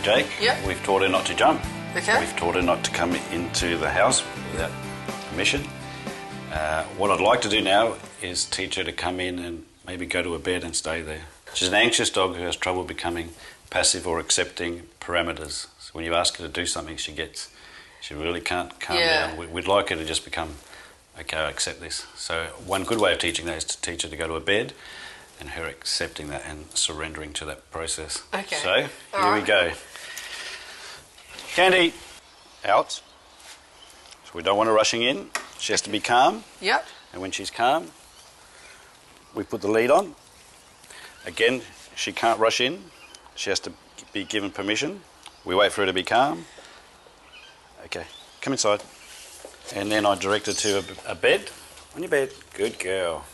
Jake. Yep. We've taught her not to jump. Okay. We've taught her not to come into the house without permission. What I'd like to do now is teach her to come in and maybe go to her bed and stay there. She's an anxious dog who has trouble becoming passive or accepting parameters. So when you ask her to do something, she really can't calm down. We'd like her to just become, okay, I accept this. So one good way of teaching that is to teach her to go to her bed and her accepting that and surrendering to that process. Okay. So here we go. Candy, out. So we don't want her rushing in. She has to be calm. Yep. And when she's calm, we put the lead on. Again, she can't rush in. She has to be given permission. We wait for her to be calm. Okay, come inside. And then I direct her to a bed. On your bed. Good girl.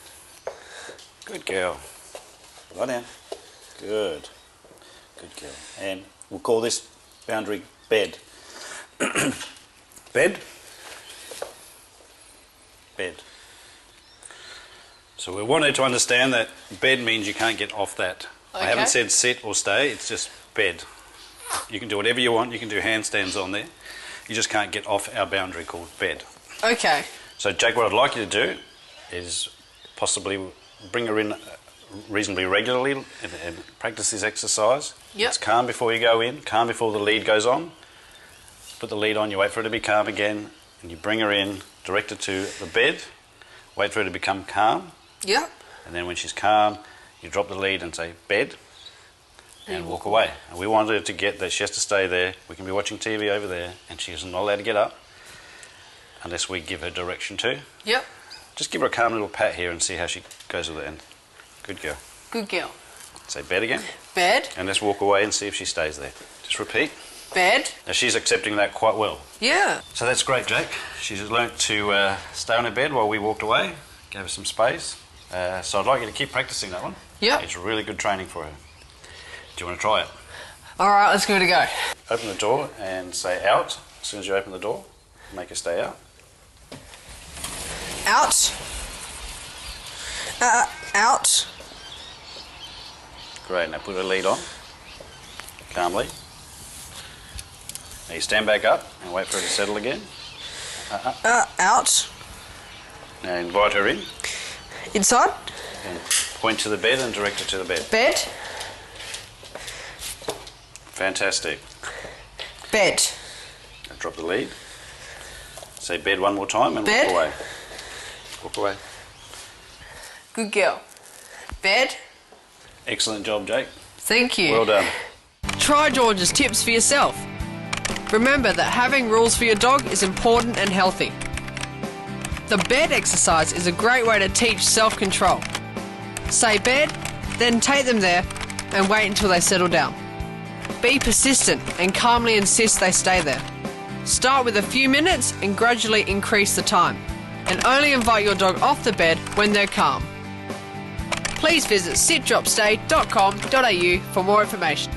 Good girl. Lie down. Good. Good girl. And we'll call this boundary bed. Bed. Bed. So we want her to understand that bed means you can't get off that. Okay. I haven't said sit or stay, it's just bed. You can do whatever you want, you can do handstands on there. You just can't get off our boundary called bed. Okay. So Jake, what I'd like you to do is possibly bring her in reasonably regularly and practice this exercise. Yep. It's calm before you go in, calm before the lead goes on. Put the lead on, you wait for her to be calm again, and you bring her in, direct her to the bed, wait for her to become calm. Yep. And then when she's calm, you drop the lead and say, bed, and walk away. And we want her to get that she has to stay there. We can be watching TV over there, and she's not allowed to get up unless we give her direction to. Yep. Just give her a calm little pat here and see how she goes with it. And good girl. Good girl. Say bed again. Bed. And let's walk away and see if she stays there. Just repeat. Bed. Now she's accepting that quite well. Yeah. So that's great, Jake. She's learnt to stay on her bed while we walked away. Gave her some space. So I'd like you to keep practicing that one. Yep. It's really good training for her. Do you want to try it? All right, let's give it a go. Open the door and say out. As soon as you open the door, make her stay out. Out. Out. Great, now put her lead on, calmly. Now you stand back up and wait for her to settle again. Out. Now invite her in Inside. and point to the bed and direct her to the bed. Bed. Fantastic. Bed. Now drop the lead. Say bed one more time and Bed. walk away. Walk away. Good girl. Bed. Excellent job, Jake. Thank you. Well done. Try George's tips for yourself. Remember that having rules for your dog is important and healthy. The bed exercise is a great way to teach self-control. Say bed, then take them there and wait until they settle down. Be persistent and calmly insist they stay there. Start with a few minutes and gradually increase the time. And only invite your dog off the bed when they're calm. Please visit sitdropstay.com.au for more information.